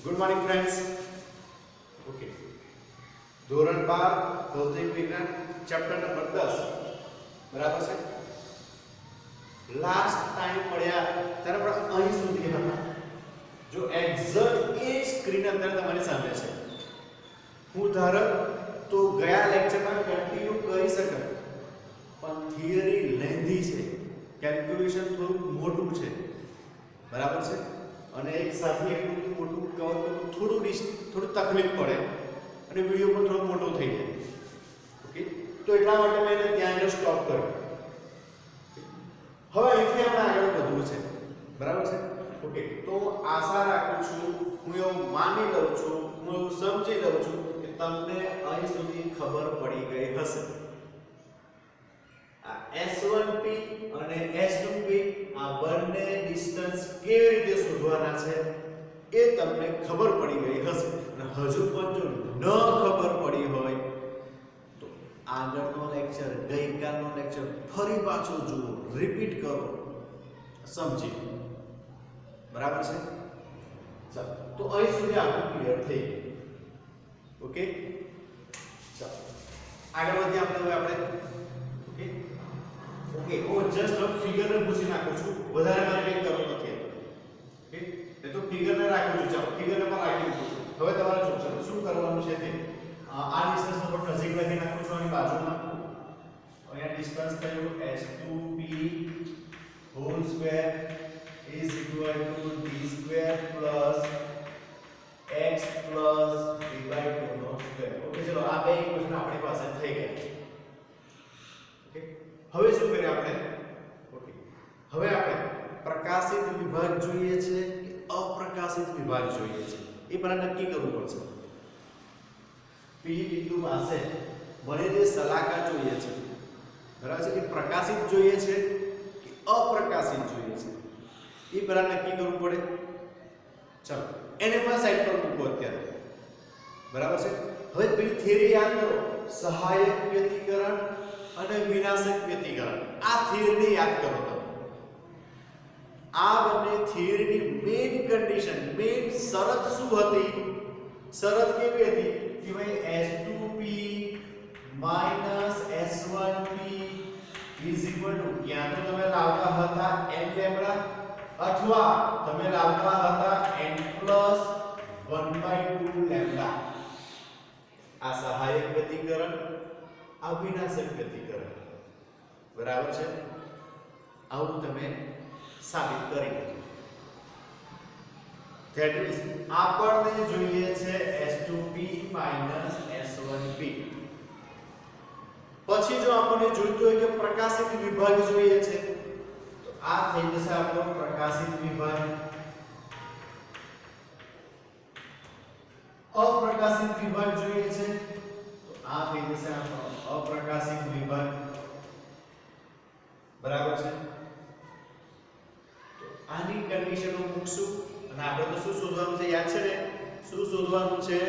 Good morning friends. Okay, ધોરણ 12 ભૌતિક વિજ્ઞાન ચેપ્ટર નંબર 10 બરાબર છે. લાસ્ટ ટાઈમ મળ્યા ત્યારે આપણે અહીં સુધી હતા. જો એક્ઝેક્ટ એ સ્ક્રીન અંદર તમારી સામે છે. હું ધારક તો ગયા લેક્ચરમાં કન્ટિન્યુ કરી શકે, પણ થિયરી લેન્ધી છે, કેલ્ક્યુલેશન થોડું મોટું છે બરાબર છે, અને એક સાથે એટલું મોટું કવર કરવું થોડું તકલીફ પડે અને વિડિયો પણ થોડો મોટો થઈ જાય. ઓકે, તો એટલા માટે મેં એને ત્યાં જ સ્ટોપ કર્યો. હવે અહીંથી આપણે આગળ વધવું છે બરાબર છે. ઓકે, તો આશા રાખું છું, હું એવું માની લઉં છું, હું એવું સમજી લઉં છું કે તમને અહીં સુધી ખબર પડી ગઈ હશે. આ S1P અને S2P આ બંને ડિસ્ટન્સ કેવી રીતે શોધવાના છે એ તમને ખબર પડી ગઈ હશે. અને હજુ પણ જો ન ખબર પડી હોય તો આગળનો લેક્ચર, ગઈકાલનો લેક્ચર ફરી પાછો જુઓ, રિપીટ કરો, સમજી બરાબર છે. ચાલો, તો અહીં સુધી આપણું ક્લિયર થઈ ગયું. ઓકે, ચાલો આગળ વધીએ આપણે. ઓકે ઓકે, હું જસ્ટ ફિગરને પૂછી નાખું છું, વધારે મારે કંઈ કરવું નથી. ઓકે, એ તો ફિગરને રાખું છું. ચાલો, ફિગરને પણ રાખી દઉં છું. હવે તમારે શું કરવાનું છે તે આ ડિસ્ટન્સ પર નજીક લખી નાખું છું, અહીં બાજુમાં અહીંયા ડિસ્ટન્સ થયું S2P whole square is equal to d square plus x plus d/2 નો સ્ક્વેર. ઓકે, ચલો આ બે ઇક્વેશન આપણી પાસે થઈ ગયા. ઓકે, હવે શું કરીએ આપણે? ઓકે, હવે આપણે પ્રકાશિત વિભાગ જોઈએ છે કે અપ્રકાશિત વિભાગ જોઈએ છે એ પહેલા નક્કી કરવું પડશે. P બિંદુ પાસે મને જે સલાકા જોઈએ છે બરાબર છે, કે પ્રકાશિત જોઈએ છે કે અપ્રકાશિત જોઈએ છે એ પહેલા નક્કી કરવું પડે. ચલો એને પણ સાઈડ પર મૂકો અત્યારે બરાબર છે. હવે પેલી થિયરી યાદ કરો, સહાયક વ્યતિકરણ અને વિનાશક વ્યતિકરણ. આ થિયરીને યાદ કરો તમે. આ બંને થિયરીની મેઇન કન્ડિશન, મેઇન શરત શું હતી? શરત કેવી હતી કે ભાઈ S2P S1P ક્યાં તો તમે લાવતા હતા n લેમ્બડા અથવા તમે લાવતા હતા n+1/2 લેમ્બડા. આ સહાયક વ્યતિકરણ, આ વિનાશક વ્યતિકરણ બરાબર છે. આવું તમે સાબિત કરી શકો. ધેટ મીન્સ આપણને જોઈએ છે S2P S1P. પછી જો આપણને જોઈતું હોય કે પ્રકાશિત વિભાગ જોઈએ છે તો આ થઈ જશે આપણો પ્રકાશિત વિભાગ. અપ્રકાશિત વિભાગ જોઈએ છે તો આ થઈ જશે આપણો અપ્રકાશિત વિભાગ બરાબર છે. તો આની કન્ડિશનો મૂકશું અને આપણે તો શું શોધવાનું છે? યાદ છે ને શું શોધવાનું છે?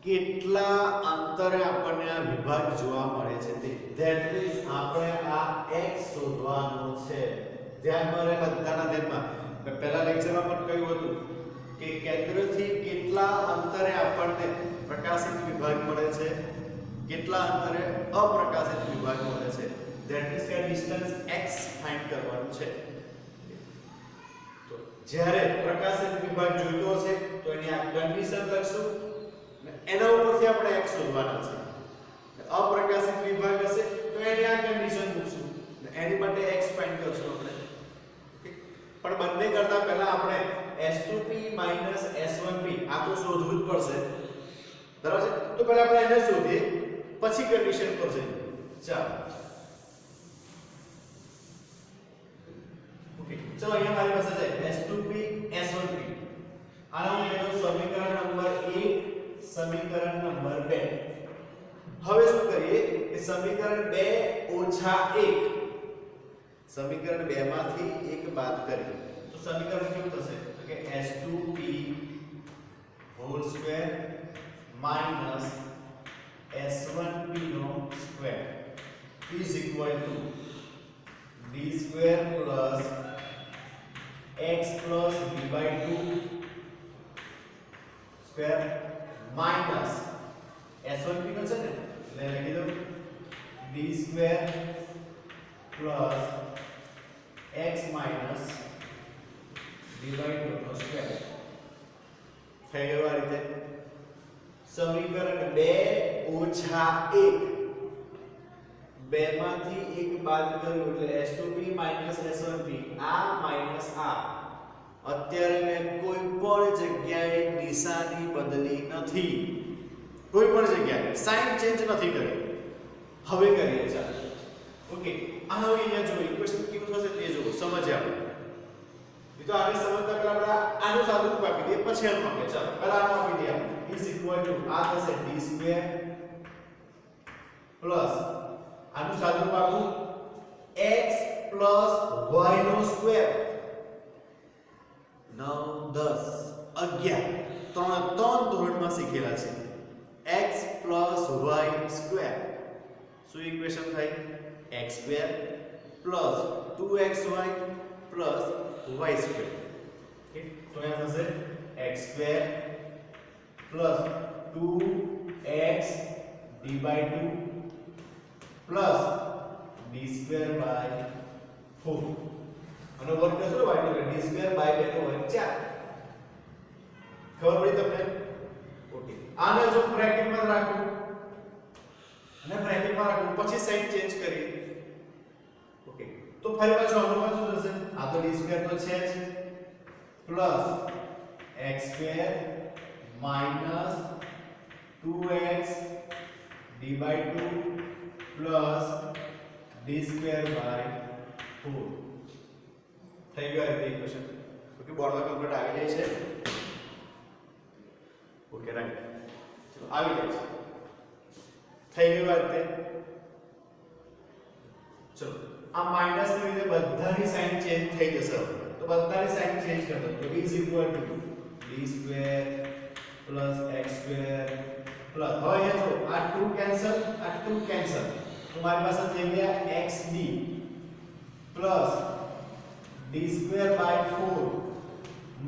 કેટલા અંતરે આપણને આ વિભાગ જોવા મળે છે તે. ધેટ મીન્સ આપણે આ x શોધવાનું છે. ધ્યાનમાં રહે બધાના ધ્યાનમાં. મેં પહેલા લેક્ચરમાં પણ કહ્યું હતું કે કેન્દ્રથી કેટલા અંતરે આપણને પ્રકાશિત વિભાગ મળે છે, કેટલા અંતરે અપ્રકાશિત વિભાગ મળે છે. ધેટ મીન્સ કે ડિસ્ટન્સ x ફાઇન્ડ કરવાનું છે. તો જ્યારે પ્રકાશિત વિભાગ જોઈતો હશે તો એની આ કન્ડિશન લખશું, એના ઉપરથી આપણે x શોધવાના છે. અપ્રકાશિત વિભાગ હશે તો એની આ કન્ડિશન મૂકશું, એની માટે x ફાઇન્ડ કરશું આપણે. ઓકે, પણ બંને કરતા પહેલા આપણે S2P S1P આ તો શોધવું જ પડશે બરાબર છે. તો પહેલા આપણે એને શોધીએ, પછી કન્ડિશન પર જઈએ. ચાલો ઓકે, ચલો અહીંયા મારી પાસે છે S2P S1P. આનો હું લેતો સમીકરણ નંબર 1, સમીકરણ નંબર 2. હવે શું કરીએ કે સમીકરણ 2 ઓછા 1, સમીકરણ 2 માંથી 1 બાદ કરીએ તો સમીકરણ કેવું થશે? તો કે S2P હોલ સ્ક્વેર S1P નો square is equal to d square plus x plus b/2 square minus s1p નો છે ને એટલે લખી દો d square plus x minus dy નો સ્ક્વેર થઈ ગયું આ રીતે સમીકરણ 2 ઓછા 1 બે માંથી એક બાદ કર્યું એટલે s2p s1p આ માઈનસ આ અત્યારે મેં કોઈ પણ જગ્યાએ નિશાની બદલી નથી કોઈ પણ જગ્યાએ સાઇન ચેન્જ નથી કરી હવે કરીએ ચાલો ઓકે આ હવે અહીંયા જો ઇક્વેશન કેવું થશે તે જો સમજ્યા આપણે એ તો આગળ સમજતા પહેલા આપણે આનું સાદુરૂપ આપી દઈએ પછી આનું આપીએ ચાલો પહેલા આનું આપી દઈએ ઇઝ ઇક્વલ ટુ આ થશે d સ્ક્વેર પ્લસ આનું સાદુરૂપ આપું x પ્લસ y નો સ્ક્વેર 9 10 11 ત્રણ ધોરણમાં શીખેલા છે x પ્લસ y સ્ક્વેર શું ઇક્વેશન થાય x square plus 2xy plus y square okay તો અહીંયા થશે x square plus 2x d/2 plus d square by 4 અને વર્ગ કરશો y નો d સ્ક્વેર બાય 2 નો વર્ગ 4 ખબર પડી તમને ઓકે આને જો બ્રેકેટમાં રાખો અને બ્રેકેટમાં રાખો પછી સાઈન ચેન્જ કરીએ ઓકે તો ફરી પાછું આનું પાછું થશે આ તો d સ્ક્વેર તો છે જ plus x square minus 2x d/2 plus d square by 4 થઈ ગયું આ ઇક્વેશન ઓકે બોર્ડમાં કમ્પ્લીટ આવી જાય છે ઓકે રાઈટ ચલો આવી જાય છે થઈ ગયું આ રીતે ચલો આ માઈનસ ને લીધે બધાની સાઈન ચેન્જ થઈ જશે તો બધાની સાઈન ચેન્જ કરી દો તો is equal to d square plus x square plus હવે અહીંયા જો આ 2 કેન્સલ આ 2 કેન્સલ તો મારી પાસે થઈ ગયા xd plus d square by 4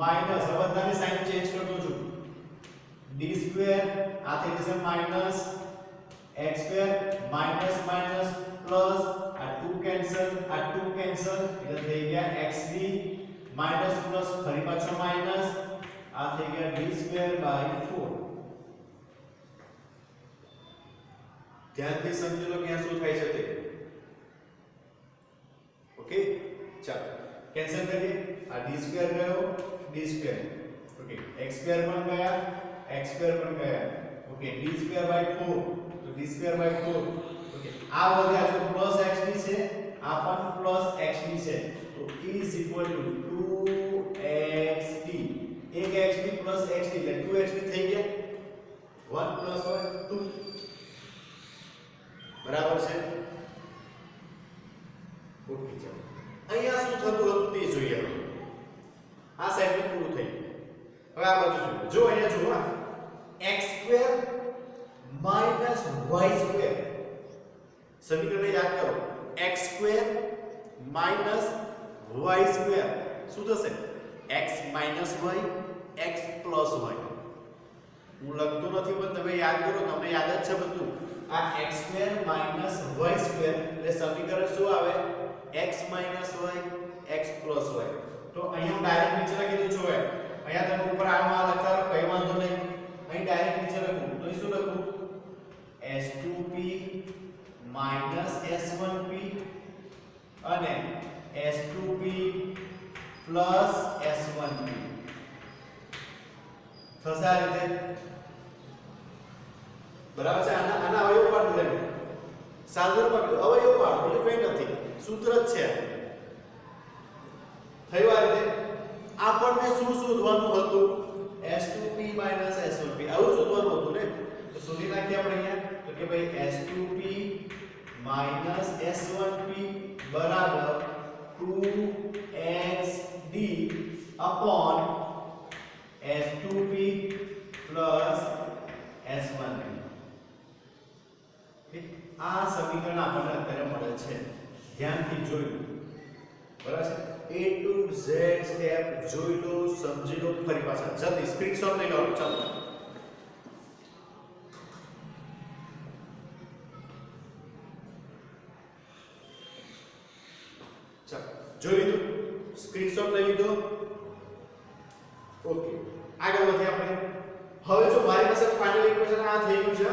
minus હવે બધાની સાઈન ચેન્જ કરી દો છું d સ્ક્વેર આ થઈ જશે minus x square minus minus plus આ 2 કેન્સલ એટલે થઈ ગયા xd માઈનસ પ્લસ ફરી પાછો માઈનસ આ થઈ ગયા d સ્ક્વેર બાય 4 ધ્યાનથી સમજો લો કે આ શું થાય છે તે ઓકે ચાલો કેન્સલ કરીએ આ d સ્ક્વેર ગયો d square okay x square પણ ગયા x સ્ક્વેર પણ ગયા ઓકે d સ્ક્વેર બાય 4 તો d સ્ક્વેર બાય 4 ઓકે આ વધ્યા જો પ્લસ xd છે આ પણ પ્લસ xd છે તો is equal to 2xd એક xd પ્લસ xd એટલે 2xd થઈ ગયા 1 પ્લસ 1 2 બરાબર છે ઓકે ચાલો અહીંયા શું થતું હતું તે જોઈએ આ સાઈડ પૂરું થઈ હવે આ બાજુ જો અહીંયા જુઓ x square minus y square સમીકરણ યાદ કરો x square minus y square શું થશે x minus y x plus y હું લખતો નથી પણ તમે યાદ કરો તમને યાદ જ છે બધું આ x square minus y square એટલે સમીકરણ શું આવે x minus y x plus y તો અહીંયા ડાયરેક્ટ નીચે લખી દઉં છું અહીંયા તમે ઉપર આમાં લખતા રહો કઈ વાંધો નહીં અહીં ડાયરેક્ટ નીચે લખું તો શું લખું s2p માઈનસ s1p અને s2p પ્લસ s1p થશે આ રીતે બરાબર છે આના અવયવ પાડી દીધા સાદુરૂપ આપી અવયવ પાડો બીજું કંઈ નથી સૂત્ર જ છે થયું આ રીતે આપણને શું શોધવાનું હતું s2p s1p આવું શોધવાનું હતું ને તો શોધી નાખીએ આપણે અહીંયા તો કે ભાઈ s2p s1p બરાબર 2xd upon s2p plus s1p આ સમીકરણ આપણને અત્યારે મળે છે ધ્યાનથી જોયું બરાબર છે a to z સ્ટેપ જોઈ લો સમજી લો ફરી પાછા જલ્દી સ્ક્રીનશોટ લઈ લો ચાલો જોઈ લીધું, સ્ક્રીનશોટ લઈ લીધો. ઓકે, આગળ વધીએ આપણે. હવે જો મારી પાસે ફાઇનલ ઇક્વેશન આ થઈ ગયું છે,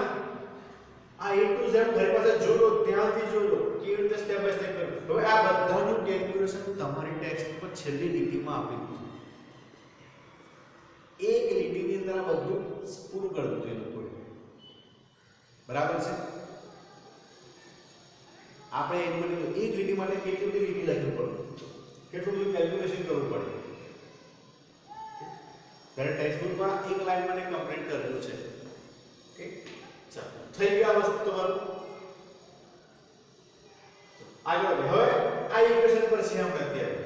આ A to Z મારી પાસે જોડો, ત્યાંથી જોડો, કેવી રીતે સ્ટેપ બાય સ્ટેપ કરવું. હવે આ બધાનું કેલ્ક્યુલેશન તમારી ટેક્સ્ટ પર છેલ્લી લીટીમાં આપી દીધું. એક લીટીની અંદર આ બધું પૂરું કરી દીધું એ લોકોએ. બરાબર છે? આપણે એમ બની એક લીટી માટે કેટલી બધી લીટી લખવી પડે, કેટલું બધું કેલ્ક્યુલેશન કરવું પડે. ત્યારે ટેક્સ્ટબુકમાં એક લાઈન મને કમ્પ્લીટ કરેલું છે. ઓકે, ચાલો થઈ ગયું આ વસ્તુ તમારું. આગળ વધીએ. હવે આ ઇક્વેશન પર છે આપણે અત્યારે.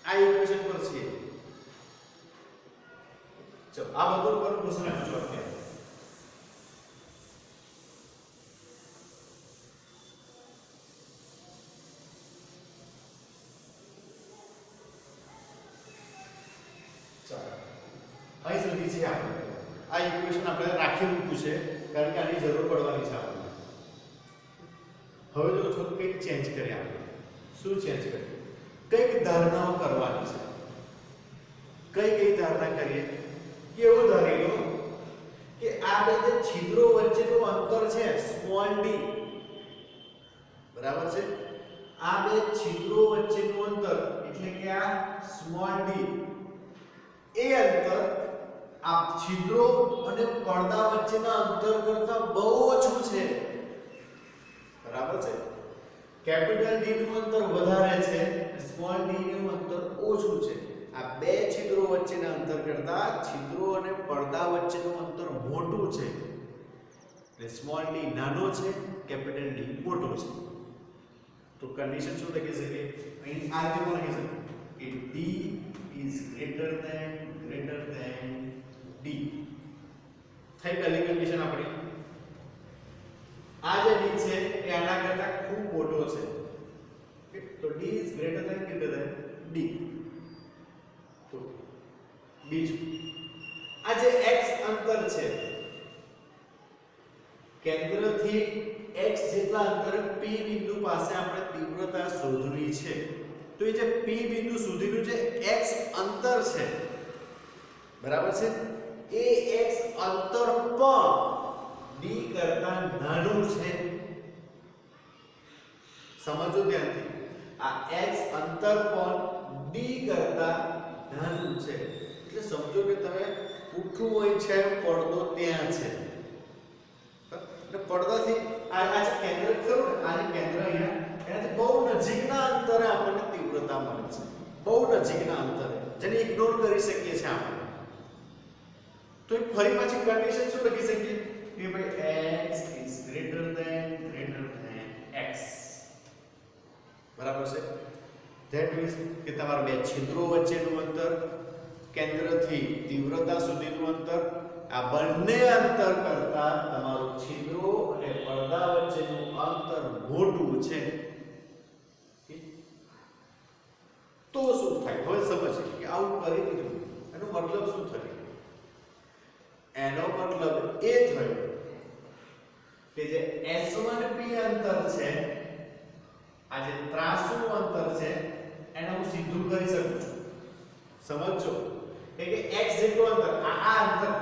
આ ઇક્વેશન પર છે. ચલો આ બધું પર ક્વેશ્ચન પૂછો અત્યારે. અહીં સુધી છે આપણે. આ ઇક્વેશન આપણે રાખી મૂક્યું છે કારણ કે આની જરૂર પડવાની છે આપણને. હવે જો થોડું કંઈક ચેન્જ કરીએ આપણે. શું ચેન્જ કરીએ? કંઈક ધારણાઓ કરવાની છે. કઈ ધારણા કરીએ કે એવું ધારી લો કે આ બે જે છિદ્રો વચ્ચેનું અંતર છે સ્મોલ ડી, બરાબર છે? આ બે છિદ્રો વચ્ચેનું અંતર એટલે કે આ સ્મોલ ડી, એ અંતર આ છિદ્રો અને પડદા વચ્ચેના અંતર કરતાં બહુ ઓછું છે. બરાબર છે? કેપિટલ ડી નું અંતર વધારે છે, સ્મોલ ડી નું અંતર ઓછું છે. આ બે છિદ્રો વચ્ચેના અંતર કરતાં છિદ્રો અને પડદા વચ્ચેનું અંતર મોટું છે. એટલે સ્મોલ ડી નાનો છે, કેપિટલ ડી મોટો છે. તો કન્ડિશન શું લખી શકીએ? અહીં આ રીતે પણ લખી શકીએ કે D is greater than D. થઈ પહેલી કન્ડિશન આપણી. આ જે D છે એ આના કરતાં ખૂબ મોટો છે. તો D is greater than D. તો બીજું, આ જે x અંતર છે, કેન્દ્રથી x જેટલા અંતરે P બિંદુ પાસે આપણે તીવ્રતા શોધવી છે. તો એ જે P બિંદુ સુધીનું જે x અંતર છે, બરાબર છે, એ x અંતર પણ d કરતા નાનું છે. સમજો ધ્યાનથી, આ x અંતર પણ d કરતા નાનું છે. એટલે સમજો કે તમે ઉઠવું હોય છે, પડદો ત્યાં છે, એટલે પડદાથી આ જે કેન્દ્ર ખરું ને, આ જે કેન્દ્ર અહીંયા એનાથી બહુ નજીકના અંતરે આપણને તીવ્રતા મળે છે. બહુ નજીકના અંતરે, જેને ઇગ્નોર કરી શકીએ છીએ આપણે. તો ફરી પાછી કન્ડિશન શું લખી શકીએ કે ભાઈ x is greater than x. બરાબર છે? ધેટ મીન્સ કે તમારા બે છિદ્રો વચ્ચેનું અંતર, કેન્દ્રથી તીવ્રતા સુધીનું અંતર, આ બંને અંતર કરતાં તમારું છિદ્રો અને પડદા વચ્ચેનું અંતર મોટું છે. તો શું થાય? હવે સમજીએ કે આવું કરી દીધું એનો મતલબ શું થયો? એનો મતલબ એ થયો કે જે S1P અંતર છે, આ જે ત્રાસુ અંતર છે, એને હું સીધું કરી શકું છું. સમજો કે x જેટલું અંતર, આ અંતર,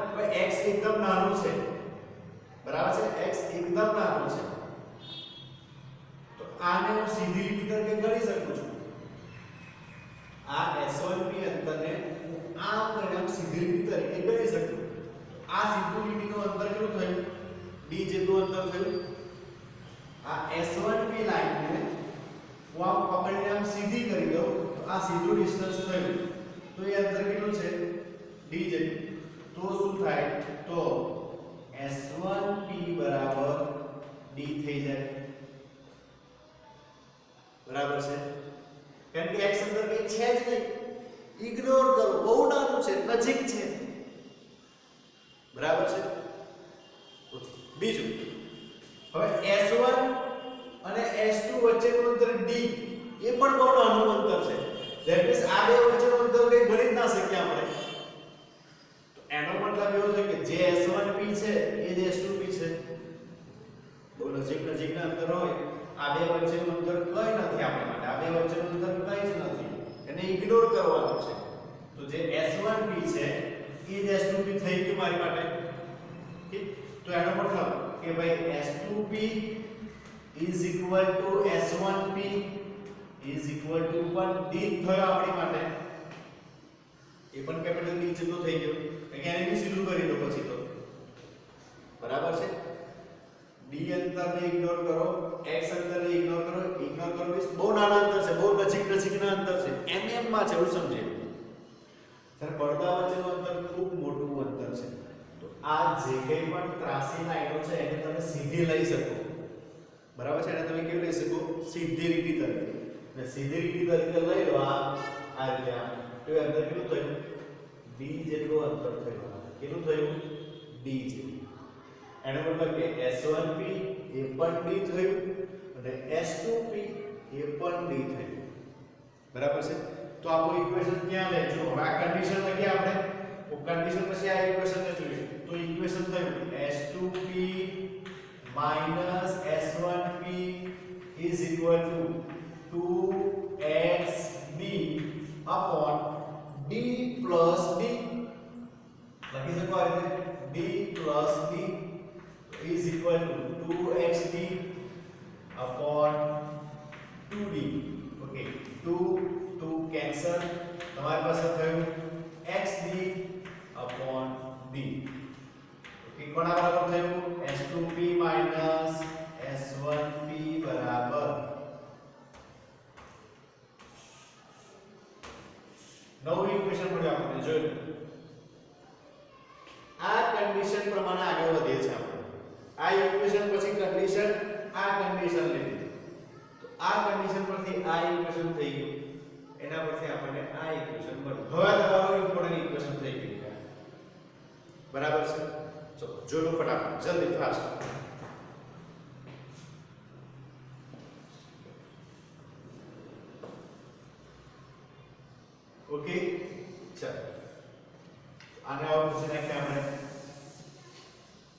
x એકદમ નાનું છે, બરાબર છે? x એકદમ નાનું છે, તો આને હું સીધી લીટી તરીકે ગણી શકું છું. આ S1P અંતરને હું આમ કરીને સીધી લીટી તરીકે ગણી શકું. આ સીધું લીટીનું અંતર કેટલું થયું? d જેટલું અંતર થયું. આ S1P લાઈનને હું આમ પકડીને આમ સીધી કરી દઉં તો આ સીધું ડિસ્ટન્સ થયું. તો એ અંતર કેટલું છે? d જેટલું. તો શું થાય? તો S1P બરાબર d થઈ જાય. બરાબર છે? કારણ કે x અંદર કંઈ છે જ નહીં, ઇગ્નોર કરો, બહુ નાનું છે, નજીક છે. બરાબર છે? બીજું, હવે S1 અને S2 વચ્ચેનું અંતર d, એ પણ બહુ નાનું અંતર છે. ધેટ મીન્સ આ બે વચ્ચેનું અંતર કંઈ ગણી જ ના શકીએ આપણે. તો એનો મતલબ એવો છે કે જે S1P છે એ જ S2P છે. બહુ નજીકના અંતર હોય આ બે વચ્ચેનું અંતર કંઈ નથી આપણા માટે, આ બે વચ્ચેનું અંતર કંઈ જ નથી, એને ઇગ્નોર કરવાનું છે. તો જે S1P છે એ જ S2P થઈ ગયું મારી માટે. ઠીક, તો એનો મતલબ કે ભાઈ S2P is equal to S1P is equal to પણ D થયો આપણી માટે. એ પણ કેપિટલ D જેટલો થઈ ગયો. એને બી સીધું કરી દો પછી તો બરાબર છે. D અંતરને ઇગ્નોર કરો, x અંતરને ઇગ્નોર કરો. ઇગ્નોર કરો મીન્સ બહુ નાના અંતર છે, બહુ નજીકના અંતર છે, mm માં છે એવું સમજે. ત્યારે પડદા વચ્ચેનું અંતર ખૂબ મોટું અંતર છે. તો આ જે કંઈ પણ ત્રાસી લાઈનો છે એને તમે સીધી લઈ શકો. બરાબર છે, એને તમે કેવી લઈ શકો? સીધી લીટી તરીકે. અને સીધી લીટી તરીકે લઈ લો આ રીતે. તો એ અંતર કેટલું થયું? d જેટલું અંતર થયું. કેટલું થયું? d જેટલું. એનો મતલબ કે S1P એ પણ d થયું અને S2P એ પણ d થયું. બરાબર છે. તો આપણું ઇક્વેશન ક્યાં લે? જો હવે આ કન્ડિશન લખી આપણે, તો કન્ડિશન પછી આ ઇક્વેશન ને જોઈએ. તો ઇક્વેશન થયું S2P S1P is equal to 2xd upon d plus d. લખી શકો આ રીતે d plus d is equal to 2xd upon 2d. Okay, 2 cancel, તમારી પાસે થયું xd upon d. ઓકે, કોના બરાબર થયું? S2P S1P બરાબર નવું ઇક્વેશન મળ્યું આપણને. જોયું, આ કન્ડિશન પ્રમાણે આગળ વધીએ છીએ આપણે. આ ઇક્વેશન પછી કન્ડિશન, આ કન્ડિશન લીધી, તો આ કન્ડિશન પરથી આ ઇક્વેશન થઈ ગયું, એના પરથી આપણને આ ઇક્વેશન મળ્યું. હવે તમારું ઇમ્પોર્ટન્ટ ઇક્વેશન થઈ ગયું. બરાબર છે. ચલો જોડો ફટાફટ, જલ્દી, ફાસ્ટ. ઓકે, ચાલો આને હવે પૂછી નાખીએ આપણે.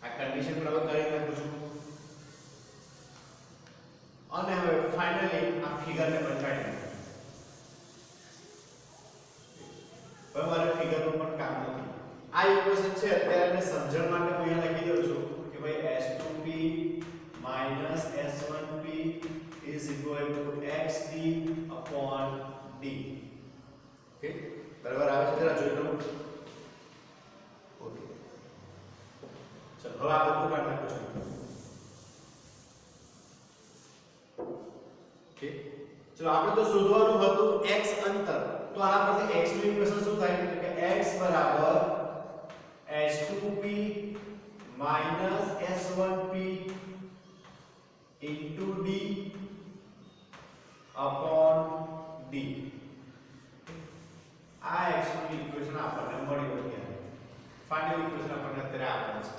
આ કન્ડિશન પર હવે કરી નાખું છું અને હવે ફાઇનલી આ ફિગરને બતાવી દઉં. હવે મારે ફિગરનું પણ કામ નથી. આ ઇક્વેશન છે અત્યારે એને સમજણ માટે હું અહીંયા લખી દઉં છું કે ભાઈ S2P S1P is equal to xd upon d. Okay, બરાબર આવે છે? જરા જોઈ લો. ઓકે, ચલો હવે આ બધું કાઢી નાખું છું. ઓકે, ચલો આપણે તો શોધવાનું હતું x અંતર. તો આના પરથી x નું ઇક્વેશન શું થાય? કે x બરાબર S2P S1P into d upon d. આ x નું ઇક્વેશન આપણને મળ્યું અત્યારે. ફાઇનલ ઇક્વેશન આપણને અત્યારે આપેલ છે.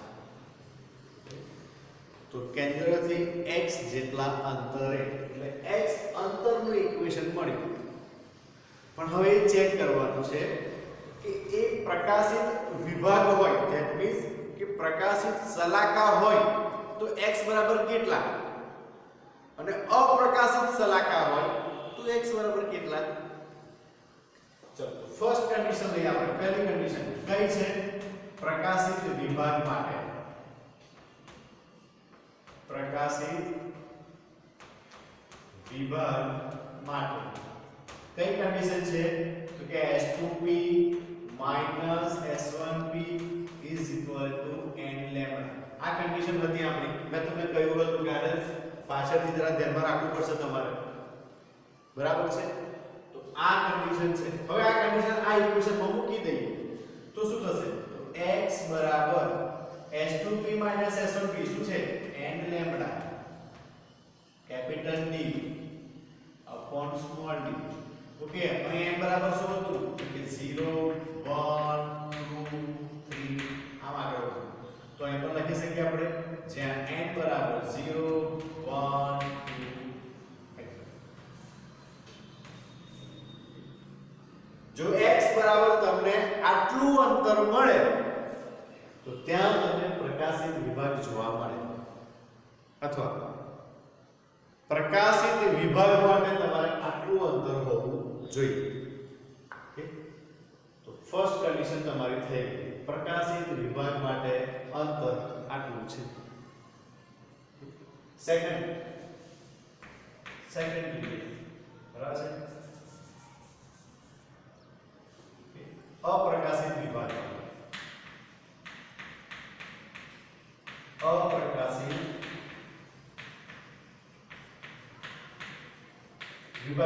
તો કેન્દ્રથી x જેટલા અંતરે, એટલે x અંતરનું ઇક્વેશન મળ્યું. પણ હવે એ ચેક કરવાનું છે કે એ પ્રકાશિત વિભાગ હોય, ધેટ મીન્સ કે પ્રકાશિત શલાકા હોય તો x બરાબર કેટલા, અને અપ્રકાશિત શલાકા હોય તો x બરાબર કેટલા. ચલો ફર્સ્ટ કન્ડિશન લઈએ આપણે. પહેલી કન્ડિશન કઈ છે? પ્રકાશિત વિભાગ માટે. પ્રકાશિત વિભાગ માટે કઈ કન્ડિશન છે? તો કે S2P S1P is equal to n lambda. આ કન્ડિશન હતી આપણી. મેં તમને કહ્યું હતું કે આને પાછળથી જરા ધ્યાનમાં રાખવું પડશે તમારે. બરાબર છે? તો આ કન્ડિશન છે. હવે આ કન્ડિશન આ ઇક્વેશનમાં મૂકી દઈએ તો શું થશે? તો x બરાબર S2P S1P શું છે? n lambda capital D upon small d. Okay, અહીં n બરાબર શું હતું? કે 0 1 2 3 આમ આગળ વધો. તો અહીં પણ લખી શકીએ આપણે જ્યાં n બરાબર 0 1 2. જો x બરાબર તમને આટલું અંતર મળે તો ત્યાં તમને પ્રકાશિત વિભાગ જોવા મળે. અથવા પ્રકાશિત વિભાગ માટે તમારે આટલું અંતર હોવું જોઈએ. ઓકે, તો ફર્સ્ટ કન્ડિશન તમારી થઈ ગઈ. પ્રકાશિત વિભાગ માટે અંતર આટલું છે. સેકન્ડ બરાબર છે. અપ્રકાશિત વિભાગ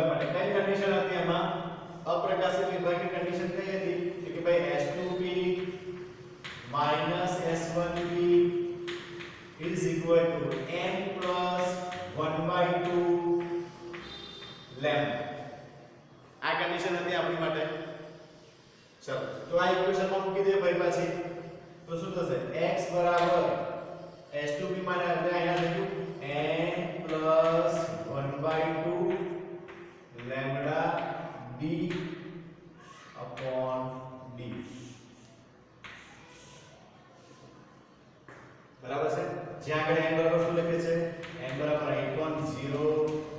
માટે કઈ કન્ડિશન હતી? એમાં અપ્રકાશિત વિભાગની કન્ડિશન કઈ હતી? કે ભાઈ S2p S1p is equal to n plus 1/2 lambda. આ કન્ડિશન હતી આપણી માટે. ચલો, તો આ ઇક્વેશનમાં મૂકી દે ભાઈ પાછી. તો શું થશે? x બરાબર S2p માટે આપણે અહીંયા લખ્યું n plus 1/2 lambda d upon d. બરાબર છે. જ્યાં આગળ n બરાબર શું લખે છે? n બરાબર 0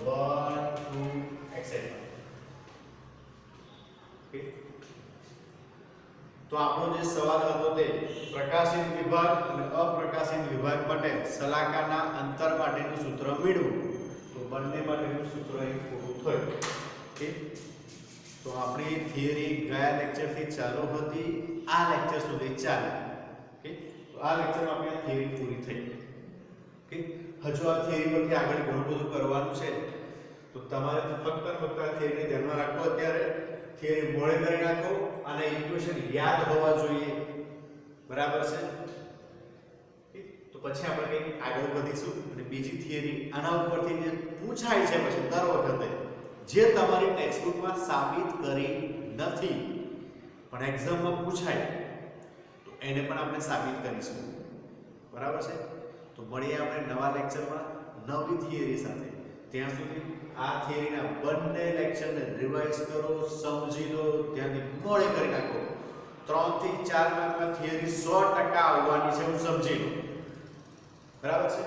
1 2 etc. ઓકે, તો આપણો જે સવાલ હતો તે પ્રકાશિત વિભાગ અને અપ્રકાશિત વિભાગ માટે સલાકાના અંતર માટેનું સૂત્ર મેળવો. તો બંને માટેનું સૂત્ર અહીં પૂરું થયું. ઓકે, તો આપણી થિયરી ગયા લેક્ચરથી ચાલુ હતી, આ લેક્ચર સુધી ચાલે. ઓકે, તો આ લેક્ચરમાં આપણી થિયરી પૂરી થઈ. ઓકે, હજુ આ થિયરી પરથી આગળ ઘણું બધું કરવાનું છે. તો તમારે ફક્ત આ થિયરીને ધ્યાનમાં રાખો. અત્યારે થિયરી મોડે કરી નાખો અને ઇક્વેશન યાદ હોવા જોઈએ. બરાબર છે. તો પછી આપણે કંઈક આગળ વધીશું અને બીજી થિયરી આના ઉપરથી જે પૂછાય છે પછી દર વખતે જે તમારી ટેક્સ્ટબુકમાં સાબિત કરી નથી પણ એક્ઝામમાં પૂછાય તો એને પણ આપણે સાબિત કરીશું. બરાબર છે. તો મળીએ આપણે નવા લેક્ચરમાં નવી થિયરી સાથે. ત્યાં સુધી આ થિયરીના બંને લેક્ચરને રિવાઇઝ કરો, સમજી લો, ત્યાંથી મોડે કરી નાખો. 3 થી 4 માર્કમાં થિયરી 100% આવવાની છે, હું સમજી લો. બરાબર છે.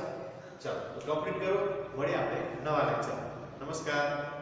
ચાલો, તો કમ્પ્લીટ કરો. મળીએ આપણે નવા લેક્ચરમાં. નમસ્કાર.